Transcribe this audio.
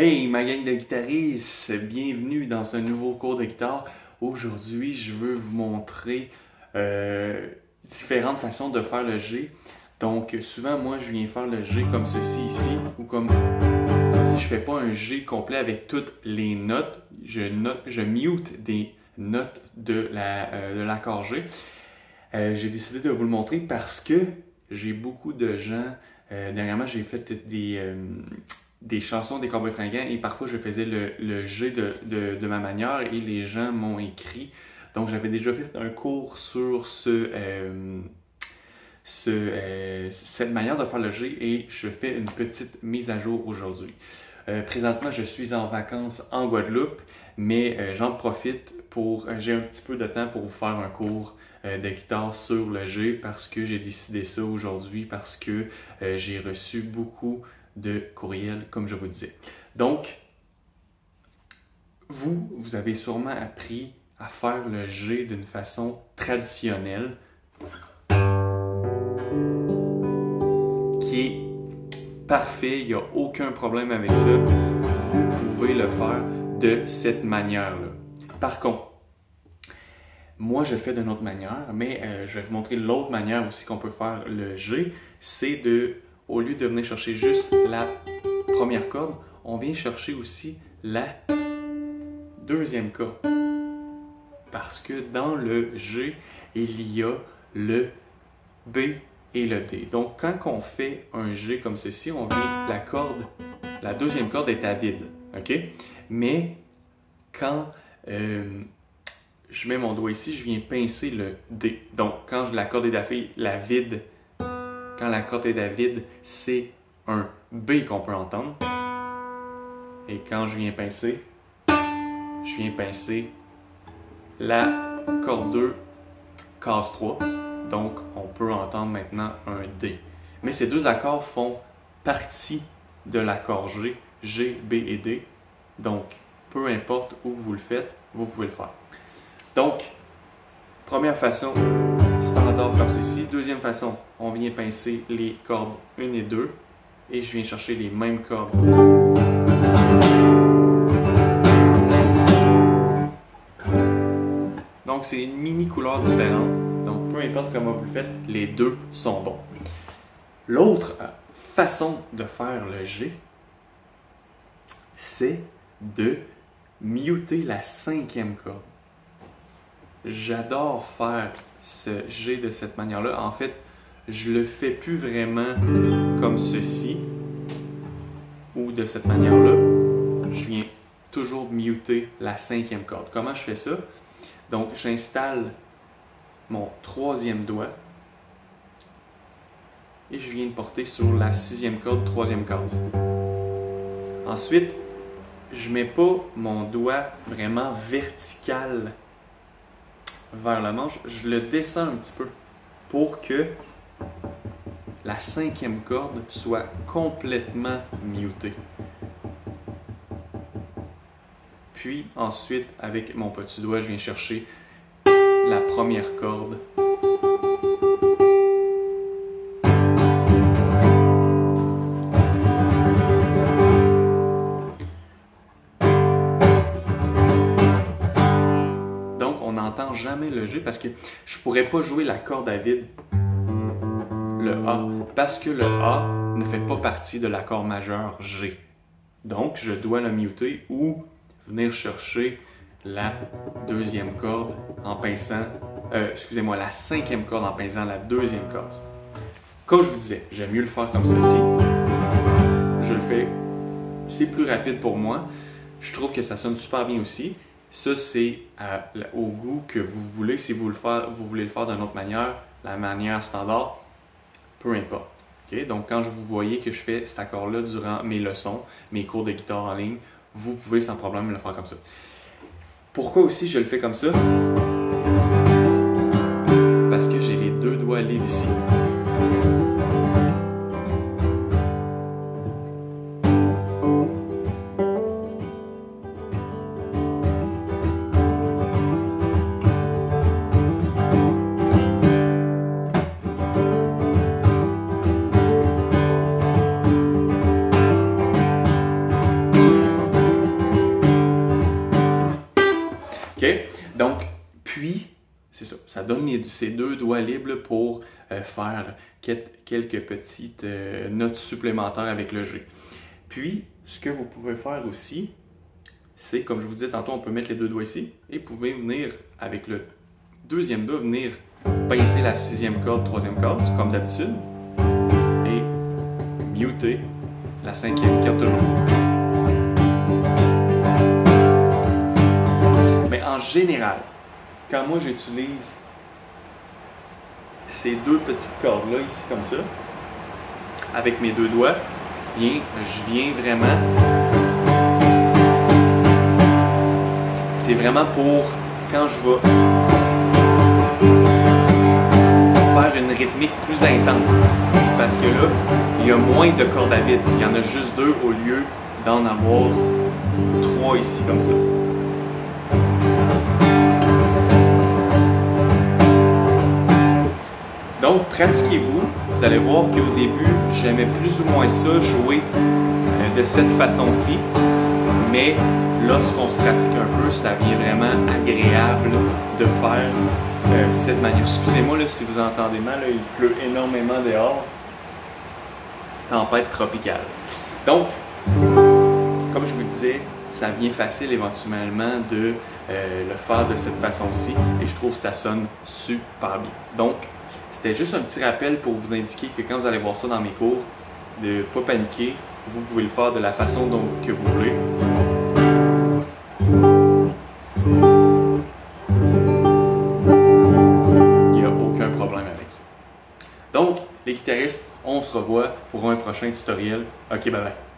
Hey ma gang de guitaristes, bienvenue dans un nouveau cours de guitare. Aujourd'hui, je veux vous montrer différentes façons de faire le G. Donc souvent, moi, je viens faire le G comme ceci ici, ou comme ceci. Je fais pas un G complet avec toutes les notes. Je mute des notes de l'accord G. J'ai décidé de vous le montrer parce que j'ai beaucoup de gens. Dernièrement, j'ai fait des chansons des Cowboys Fringants et parfois je faisais le G de ma manière et les gens m'ont écrit. Donc j'avais déjà fait un cours sur cette manière de faire le G et je fais une petite mise à jour aujourd'hui. Présentement, je suis en vacances en Guadeloupe, mais j'en profite j'ai un petit peu de temps pour vous faire un cours de guitare sur le G parce que j'ai décidé ça aujourd'hui parce que j'ai reçu beaucoup de courriels, comme je vous disais. Donc, vous avez sûrement appris à faire le G d'une façon traditionnelle qui est parfait, il n'y a aucun problème avec ça. Vous pouvez le faire de cette manière-là. Par contre, moi, je le fais d'une autre manière, mais je vais vous montrer l'autre manière aussi qu'on peut faire le G. C'est au lieu de venir chercher juste la première corde, on vient chercher aussi la deuxième corde. Parce que dans le G, il y a le B et le D. Donc, quand on fait un G comme ceci, on vient, la deuxième corde est à vide. OK? Mais quand je mets mon doigt ici, je viens pincer le D. Donc, quand la corde est quand la corde est à vide, c'est un B qu'on peut entendre. Et quand je viens pincer la corde 2, case 3. Donc, on peut entendre maintenant un D. Mais ces deux accords font partie de l'accord G, G, B et D. Donc, peu importe où vous le faites, vous pouvez le faire. Donc, première façon, standard comme ceci. Deuxième façon, on vient pincer les cordes 1 et 2 et je viens chercher les mêmes cordes. Donc, c'est une mini couleur différente. Donc, peu importe comment vous le faites, les deux sont bons. L'autre façon de faire le G, c'est de muter la cinquième corde. J'adore faire ce G de cette manière-là. En fait, je le fais plus vraiment comme ceci ou de cette manière-là. Je viens toujours muter la cinquième corde. Comment je fais ça? Donc, j'installe mon troisième doigt et je viens de porter sur la sixième corde, troisième case. Ensuite, je ne mets pas mon doigt vraiment vertical vers la manche, je le descends un petit peu pour que la cinquième corde soit complètement mutée. Puis ensuite, avec mon petit doigt, je viens chercher la première corde. Jamais le G parce que je pourrais pas jouer la corde à vide, le A, parce que le A ne fait pas partie de l'accord majeur G. Donc, je dois le muter ou venir chercher la deuxième corde en pinçant, la cinquième corde en pinçant la deuxième case. Comme je vous disais, j'aime mieux le faire comme ceci. Je le fais, c'est plus rapide pour moi. Je trouve que ça sonne super bien aussi. Ça, c'est au goût que vous voulez. Si vous voulez le faire d'une autre manière, la manière standard, peu importe. Okay? Donc, quand vous voyez que je fais cet accord-là durant mes leçons, mes cours de guitare en ligne, vous pouvez sans problème le faire comme ça. Pourquoi aussi je le fais comme ça? Parce que j'ai les deux doigts libres ici. Puis, c'est ça, ça donne ces deux doigts libres pour faire quelques petites notes supplémentaires avec le G. Puis, ce que vous pouvez faire aussi, c'est, comme je vous disais tantôt, on peut mettre les deux doigts ici, et vous pouvez venir, avec le deuxième doigt, venir pincer la sixième corde, troisième corde, comme d'habitude, et muter la cinquième corde toujours. Mais en général, quand moi j'utilise ces deux petites cordes-là, ici comme ça, avec mes deux doigts, bien, je viens vraiment... C'est vraiment pour quand je vais faire une rythmique plus intense. Parce que là, il y a moins de cordes à vide. Il y en a juste deux au lieu d'en avoir trois ici comme ça. Donc, pratiquez-vous. Vous allez voir qu'au début, j'aimais plus ou moins ça, jouer de cette façon-ci. Mais lorsqu'on se pratique un peu, ça devient vraiment agréable de faire cette manière. Excusez-moi là, si vous entendez mal, là, il pleut énormément dehors. Tempête tropicale. Donc, comme je vous disais, ça devient facile éventuellement de le faire de cette façon-ci. Et je trouve que ça sonne super bien. Donc, c'était juste un petit rappel pour vous indiquer que quand vous allez voir ça dans mes cours, de ne pas paniquer, vous pouvez le faire de la façon que vous voulez. Il n'y a aucun problème avec ça. Donc, les guitaristes, on se revoit pour un prochain tutoriel. Ok, bye bye.